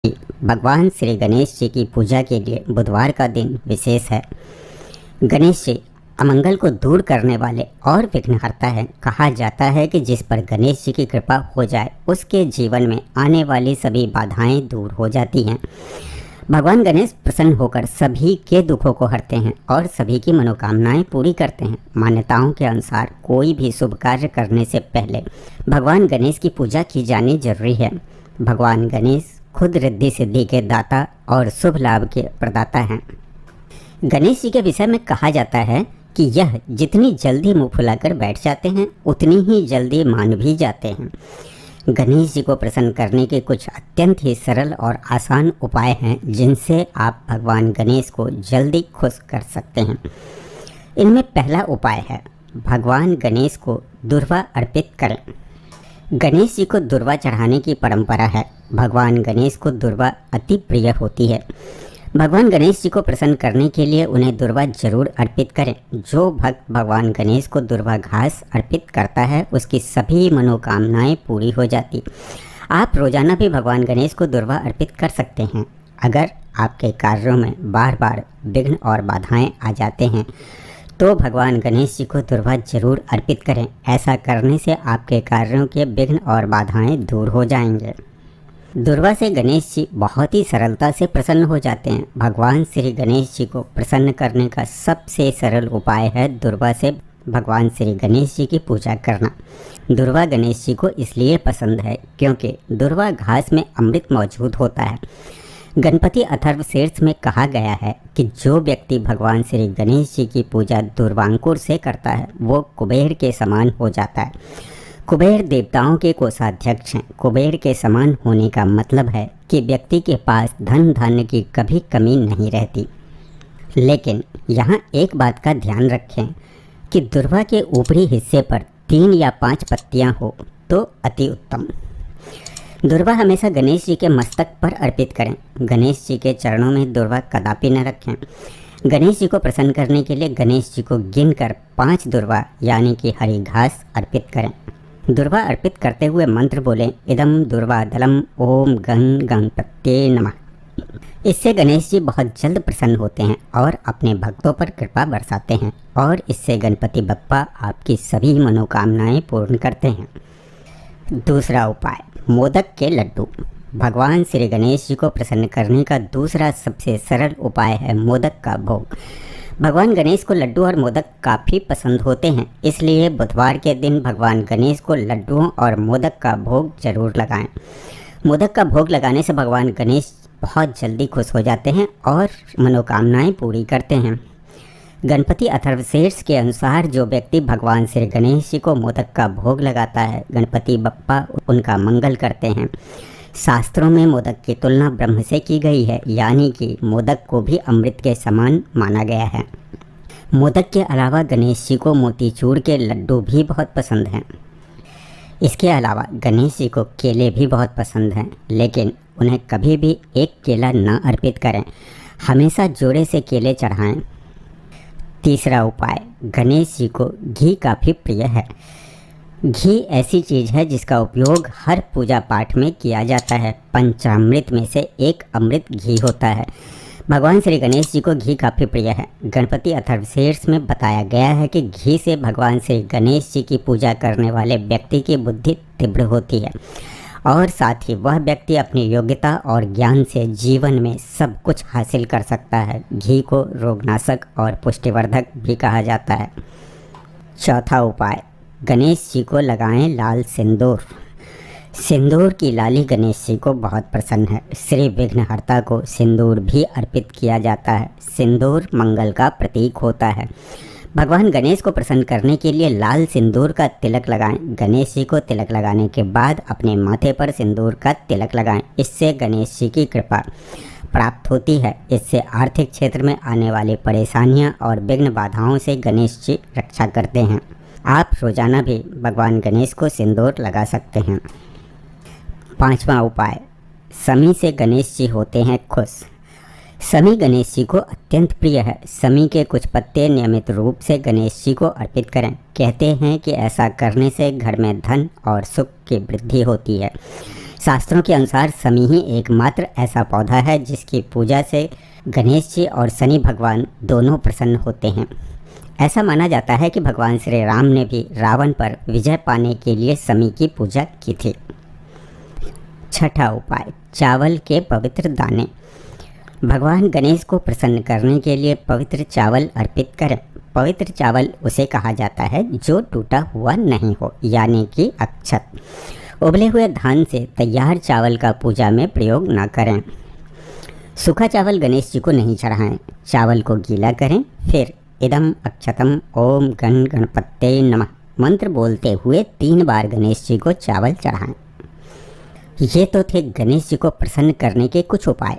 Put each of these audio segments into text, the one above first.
भगवान श्री गणेश जी की पूजा के लिए बुधवार का दिन विशेष है। गणेश जी अमंगल को दूर करने वाले और विघ्नहर्ता है। कहा जाता है कि जिस पर गणेश जी की कृपा हो जाए उसके जीवन में आने वाली सभी बाधाएं दूर हो जाती हैं। भगवान गणेश प्रसन्न होकर सभी के दुखों को हरते हैं और सभी की मनोकामनाएं पूरी करते हैं। मान्यताओं के अनुसार कोई भी शुभ कार्य करने से पहले भगवान गणेश की पूजा की जानी जरूरी है। भगवान गणेश खुद रिद्धि सिद्धि के दाता और शुभ लाभ के प्रदाता हैं। गणेश जी के विषय में कहा जाता है कि यह जितनी जल्दी मुंह फुलाकर बैठ जाते हैं उतनी ही जल्दी मान भी जाते हैं। गणेश जी को प्रसन्न करने के कुछ अत्यंत ही सरल और आसान उपाय हैं जिनसे आप भगवान गणेश को जल्दी खुश कर सकते हैं। इनमें पहला उपाय है भगवान गणेश को दुर्वा अर्पित करें। गणेश जी को दुर्वा चढ़ाने की परंपरा है। भगवान गणेश को दुर्वा अति प्रिय होती है। भगवान गणेश जी को प्रसन्न करने के लिए उन्हें दुर्वा जरूर अर्पित करें। जो भक्त भगवान गणेश को दुर्वा घास अर्पित करता है उसकी सभी मनोकामनाएं पूरी हो जाती। आप रोजाना भी भगवान गणेश को दुर्वा अर्पित कर सकते हैं। अगर आपके कार्यों में बार बार विघ्न और बाधाएं आ जाते हैं तो भगवान गणेश जी को दुर्वा जरूर अर्पित करें। ऐसा करने से आपके कार्यों के विघ्न और बाधाएं दूर हो जाएंगे। दुर्वा से गणेश जी बहुत ही सरलता से प्रसन्न हो जाते हैं। भगवान श्री गणेश जी को प्रसन्न करने का सबसे सरल उपाय है दुर्वा से भगवान श्री गणेश जी की पूजा करना। दुर्वा गणेश जी को इसलिए पसंद है क्योंकि दुर्वा घास में अमृत मौजूद होता है। गणपति अथर्वशीर्ष में कहा गया है कि जो व्यक्ति भगवान श्री गणेश जी की पूजा दुर्वांकुर से करता है वो कुबेर के समान हो जाता है। कुबेर देवताओं के कोषाध्यक्ष हैं। कुबेर के समान होने का मतलब है कि व्यक्ति के पास धन धान्य की कभी कमी नहीं रहती। लेकिन यहाँ एक बात का ध्यान रखें कि दुर्वा के ऊपरी हिस्से पर 3 या 5 पत्तियाँ हो तो अति उत्तम। दुर्वा हमेशा गणेश जी के मस्तक पर अर्पित करें। गणेश जी के चरणों में दुर्वा कदापि न रखें। गणेश जी को प्रसन्न करने के लिए गणेश जी को गिनकर 5 दुर्वा यानी कि हरी घास अर्पित करें। दुर्वा अर्पित करते हुए मंत्र बोलें, इदम दुर्वा दलम ओम गं गणपत्ये नमः। इससे गणेश जी बहुत जल्द प्रसन्न होते हैं और अपने भक्तों पर कृपा बरसाते हैं और इससे गणपति बप्पा आपकी सभी मनोकामनाएं पूर्ण करते हैं। दूसरा उपाय मोदक के लड्डू। भगवान श्री गणेश जी को प्रसन्न करने का दूसरा सबसे सरल उपाय है मोदक का भोग। भगवान गणेश को लड्डू और मोदक काफ़ी पसंद होते हैं, इसलिए बुधवार के दिन भगवान गणेश को लड्डुओं और मोदक का भोग जरूर लगाएं। मोदक का भोग लगाने से भगवान गणेश बहुत जल्दी खुश हो जाते हैं और मनोकामनाएं पूरी करते हैं। गणपति अथर्वशीर्ष के अनुसार जो व्यक्ति भगवान श्री गणेश जी को मोदक का भोग लगाता है गणपति बप्पा उनका मंगल करते हैं। शास्त्रों में मोदक की तुलना ब्रह्म से की गई है, यानी कि मोदक को भी अमृत के समान माना गया है। मोदक के अलावा गणेश जी को मोतीचूर के लड्डू भी बहुत पसंद हैं। इसके अलावा गणेश जी को केले भी बहुत पसंद हैं, लेकिन उन्हें कभी भी एक केला न अर्पित करें। हमेशा जोड़े से केले चढ़ाएं। तीसरा उपाय गणेश जी को घी काफ़ी प्रिय है। घी ऐसी चीज़ है जिसका उपयोग हर पूजा पाठ में किया जाता है। पंचामृत में से एक अमृत घी होता है। भगवान श्री गणेश जी को घी काफ़ी प्रिय है। गणपति अथर्वशीर्ष में बताया गया है कि घी से भगवान श्री गणेश जी की पूजा करने वाले व्यक्ति की बुद्धि तीव्र होती है और साथ ही वह व्यक्ति अपनी योग्यता और ज्ञान से जीवन में सब कुछ हासिल कर सकता है। घी को रोगनाशक और पुष्टिवर्धक भी कहा जाता है। चौथा उपाय गणेश जी को लगाएं लाल सिंदूर। सिंदूर की लाली गणेश जी को बहुत पसंद है। श्री विघ्नहर्ता को सिंदूर भी अर्पित किया जाता है। सिंदूर मंगल का प्रतीक होता है। भगवान गणेश को प्रसन्न करने के लिए लाल सिंदूर का तिलक लगाएं। गणेश जी को तिलक लगाने के बाद अपने माथे पर सिंदूर का तिलक लगाएं। इससे गणेश जी की कृपा प्राप्त होती है। इससे आर्थिक क्षेत्र में आने वाली परेशानियां और विघ्न बाधाओं से गणेश जी रक्षा करते हैं। आप रोजाना भी भगवान गणेश को सिंदूर लगा सकते हैं। पांचवा उपाय समी से गणेश जी होते हैं खुश। समी गणेश जी को अत्यंत प्रिय है। समी के कुछ पत्ते नियमित रूप से गणेश जी को अर्पित करें। कहते हैं कि ऐसा करने से घर में धन और सुख की वृद्धि होती है। शास्त्रों के अनुसार समी ही एकमात्र ऐसा पौधा है जिसकी पूजा से गणेश जी और शनि भगवान दोनों प्रसन्न होते हैं। ऐसा माना जाता है कि भगवान श्री राम ने भी रावण पर विजय पाने के लिए समी की पूजा की थी। छठा उपाय, चावल के पवित्र दाने। भगवान गणेश को प्रसन्न करने के लिए पवित्र चावल अर्पित करें। पवित्र चावल उसे कहा जाता है जो टूटा हुआ नहीं हो, यानी कि अक्षत। उबले हुए धान से तैयार चावल का पूजा में प्रयोग न करें। सूखा चावल गणेश जी को नहीं चढ़ाएं। चावल को गीला करें, फिर इदम अक्षतम ओम गण गणपते नमः मंत्र बोलते हुए 3 बार गणेश जी को चावल चढ़ाएं। ये तो थे गणेश जी को प्रसन्न करने के कुछ उपाय।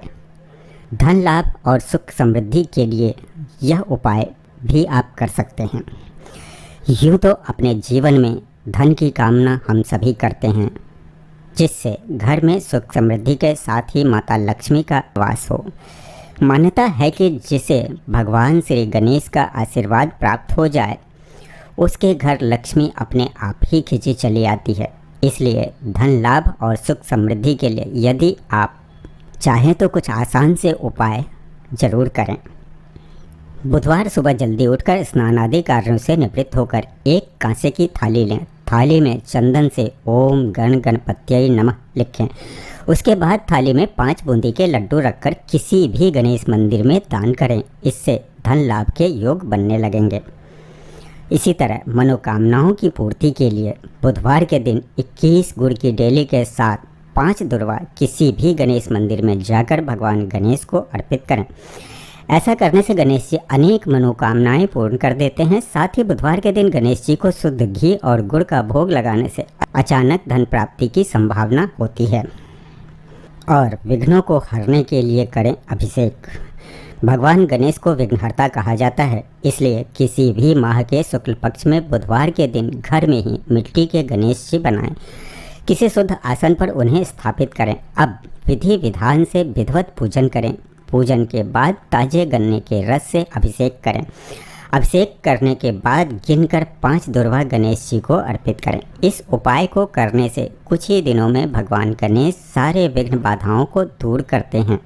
धन लाभ और सुख समृद्धि के लिए यह उपाय भी आप कर सकते हैं। यूँ तो अपने जीवन में धन की कामना हम सभी करते हैं, जिससे घर में सुख समृद्धि के साथ ही माता लक्ष्मी का वास हो। मान्यता है कि जिसे भगवान श्री गणेश का आशीर्वाद प्राप्त हो जाए, उसके घर लक्ष्मी अपने आप ही खिंची चली आती है। इसलिए धन लाभ और सुख समृद्धि के लिए यदि आप चाहें तो कुछ आसान से उपाय जरूर करें। बुधवार सुबह जल्दी उठकर स्नान आदि कार्यों से निवृत्त होकर एक कांसे की थाली लें। थाली में चंदन से ओम गण गणपत्यै नमः लिखें। उसके बाद थाली में 5 बूंदी के लड्डू रखकर किसी भी गणेश मंदिर में दान करें। इससे धन लाभ के योग बनने लगेंगे। इसी तरह मनोकामनाओं की पूर्ति के लिए बुधवार के दिन 21 गुड़ की डेली के साथ 5 दुर्वा किसी भी गणेश मंदिर में जाकर भगवान गणेश को अर्पित करें। ऐसा करने से गणेश जी अनेक मनोकामनाएं पूर्ण कर देते हैं। साथ ही बुधवार के दिन गणेश जी को शुद्ध घी और गुड़ का भोग लगाने से अचानक धन प्राप्ति की संभावना होती है। और विघ्नों को हरने के लिए करें अभिषेक। भगवान गणेश को विघ्नहर्ता कहा जाता है, इसलिए किसी भी माह के शुक्ल पक्ष में बुधवार के दिन घर में ही मिट्टी के गणेश जी बनाएं। किसी शुद्ध आसन पर उन्हें स्थापित करें। अब विधि विधान से विधिवत पूजन करें। पूजन के बाद ताजे गन्ने के रस से अभिषेक करें। अभिषेक करने के बाद गिनकर 5 दुर्वा गणेश जी को अर्पित करें। इस उपाय को करने से कुछ ही दिनों में भगवान गणेश सारे विघ्न बाधाओं को दूर करते हैं।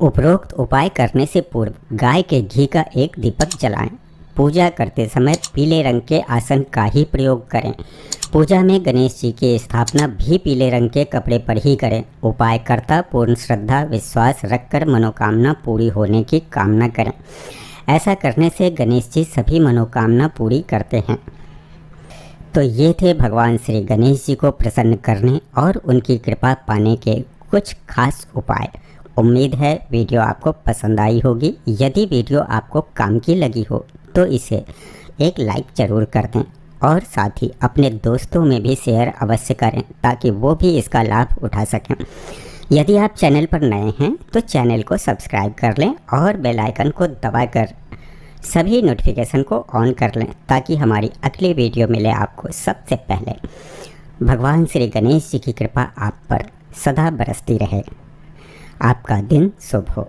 उपरोक्त उपाय करने से पूर्व गाय के घी का एक दीपक जलाएं। पूजा करते समय पीले रंग के आसन का ही प्रयोग करें। पूजा में गणेश जी की स्थापना भी पीले रंग के कपड़े पर ही करें। उपाय करता पूर्ण श्रद्धा विश्वास रखकर मनोकामना पूरी होने की कामना करें। ऐसा करने से गणेश जी सभी मनोकामना पूरी करते हैं। तो ये थे भगवान श्री गणेश जी को प्रसन्न करने और उनकी कृपा पाने के कुछ खास उपाय। उम्मीद है वीडियो आपको पसंद आई होगी। यदि वीडियो आपको काम की लगी हो तो इसे एक लाइक ज़रूर कर दें और साथ ही अपने दोस्तों में भी शेयर अवश्य करें ताकि वो भी इसका लाभ उठा सकें। यदि आप चैनल पर नए हैं तो चैनल को सब्सक्राइब कर लें और बेल आइकन को दबाकर सभी नोटिफिकेशन को ऑन कर लें ताकि हमारी अगली वीडियो मिले आपको सबसे पहले। भगवान श्री गणेश जी की कृपा आप पर सदा बरसती रहे। आपका दिन शुभ हो।